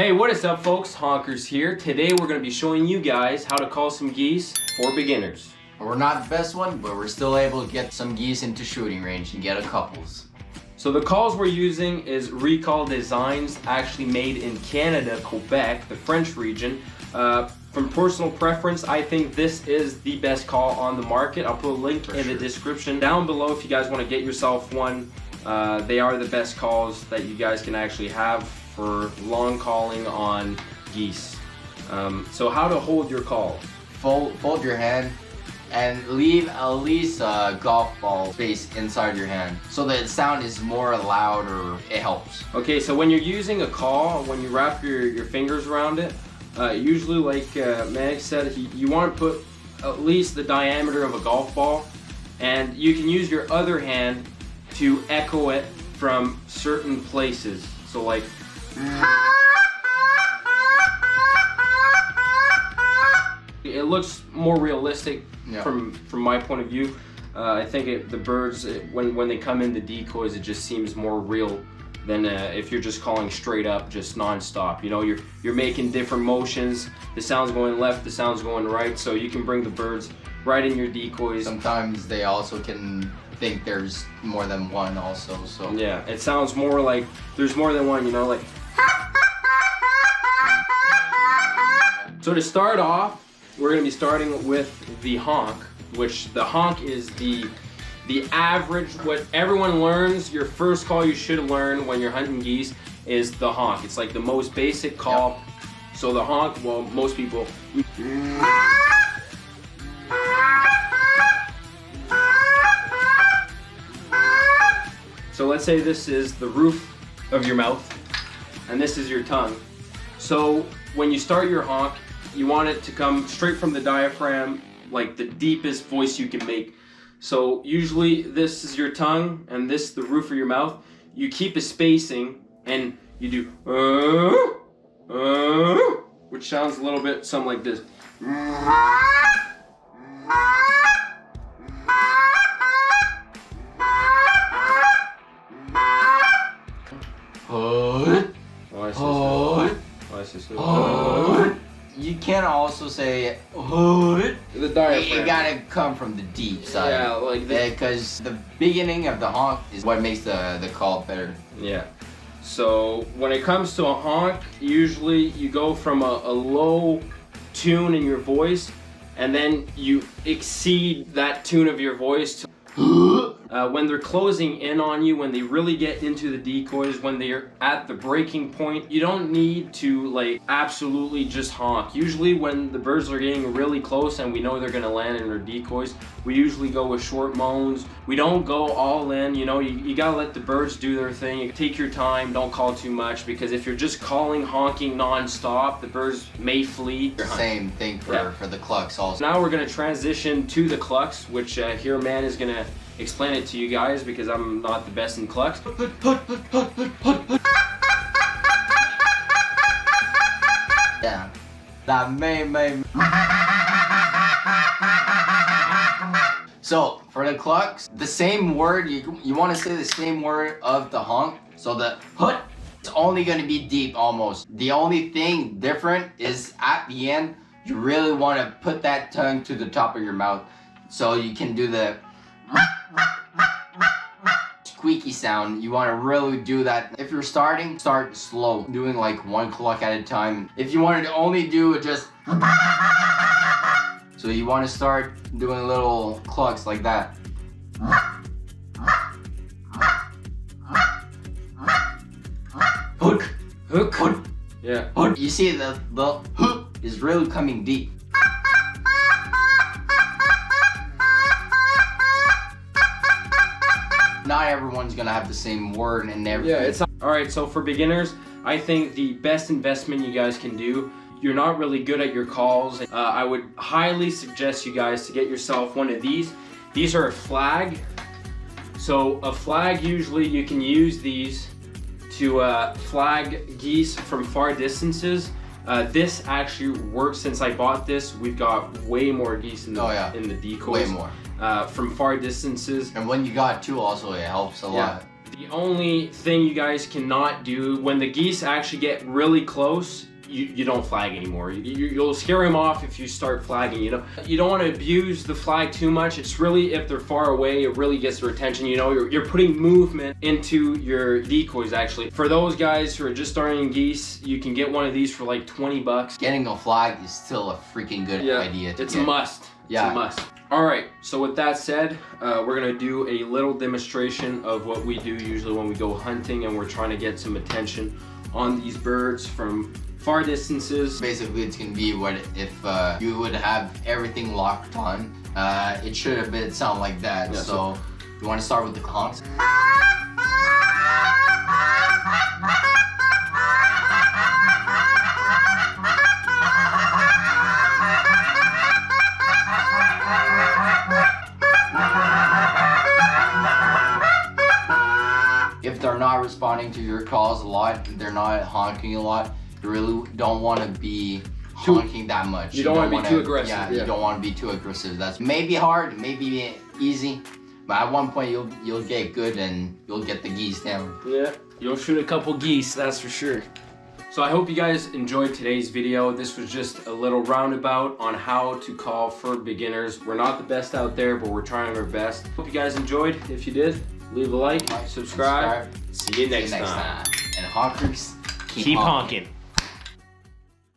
Hey, what is up folks? Honkers here. Today we're going to be showing you guys how to call some geese for beginners. We're not the best one, but we're still able to get some geese into shooting range and get a couples. So the calls we're using is recall designs actually made in Canada, Quebec, the French region. From personal preference, I think this is the best call on the market. I'll put a link in the description down below if you guys want to get yourself one. They are the best calls that you guys can actually have for long calling on geese. So how to hold your call. Fold your hand and leave at least a golf ball space inside your hand so the sound is more loud, or it helps. Okay, so when you're using a call, when you wrap your fingers around it, usually like Meg said, you want to put at least the diameter of a golf ball, and you can use your other hand to echo it from certain places. So like it looks more realistic from my point of view. I think the birds, when they come in the decoys, it just seems more real than if you're just calling straight up, just non-stop. You know, you're making different motions. The sound's going left, the sound's going right, so you can bring the birds right in your decoys. Sometimes they also can think there's more than one also, so. Yeah, it sounds more like there's more than one, you know, like. So to start off, we're going to be starting with the honk, which the honk is the average, what everyone learns. Your first call you should learn when you're hunting geese is the honk. It's like the most basic call. Yep. So the honk, well, most people. So let's say this is the roof of your mouth and this is your tongue. So when you start your honk, you want it to come straight from the diaphragm, like the deepest voice you can make. So usually this is your tongue and this is the roof of your mouth. You keep a spacing and you do which sounds a little bit something like this. You can also say the diaphragm. You gotta come from the deep side. Yeah, like this. Because the beginning of the honk is what makes the call better. Yeah. So when it comes to a honk, usually you go from a low tune in your voice, and then you exceed that tune of your voice to when they're closing in on you, when they really get into the decoys, when they're at the breaking point, you don't need to like absolutely just honk. Usually when the birds are getting really close and we know they're gonna land in their decoys, we usually go with short moans. We don't go all in, you know, you gotta let the birds do their thing. You take your time, don't call too much, because if you're just calling, honking non-stop, the birds may flee. Same thing for the clucks also. Now we're gonna transition to the clucks, which here man is gonna explain it to you guys because I'm not the best in clucks. Yeah, that may. So for the clucks, the same word, you want to say the same word of the honk. So the hut, it's only going to be deep almost. The only thing different is at the end, you really want to put that tongue to the top of your mouth so you can do the squeaky sound. You want to really do that. If you're starting, start slow, doing like one cluck at a time. If you wanted to only do it just so you want to start doing little clucks like that. Hook, hook, hook. Yeah. Hook. You see the hook is really coming deep. Not everyone's gonna have the same word and everything. Yeah, it's all right. So for beginners, I think the best investment you guys can do. You're not really good at your calls. I would highly suggest you guys to get yourself one of these. These are a flag. So a flag, usually you can use these to flag geese from far distances. This actually works. Since I bought this, we've got way more geese in the decoys. Way more. From far distances. And when you got two also, it helps a lot. The only thing you guys cannot do when the geese actually get really close, you don't flag anymore. You'll scare them off if you start flagging, you know. You don't want to abuse the flag too much. It's really, if they're far away, it really gets their attention, you know. You're putting movement into your decoys, actually. For those guys who are just starting geese, you can get one of these for like 20 bucks. Getting a flag is still a freaking good idea to It's get. a must. Yeah. It's a must. All right, so with that said, we're gonna do a little demonstration of what we do usually when we go hunting and we're trying to get some attention on these birds from far distances. Basically, it's gonna be what if you would have everything locked on. It should have been sound like that. Yeah, so you want to start with the honks. If they're not responding to your calls a lot, they're not honking a lot, you really don't want to be honking that much. You don't want to be too aggressive. Yeah, you don't want to be too aggressive. That's maybe hard, maybe easy, but at one point you'll get good and you'll get the geese down. Yeah, you'll shoot a couple geese, that's for sure. So I hope you guys enjoyed today's video. This was just a little roundabout on how to call for beginners. We're not the best out there, but we're trying our best. Hope you guys enjoyed. If you did, leave a like, subscribe. See you next time. And honkers, Keep honking.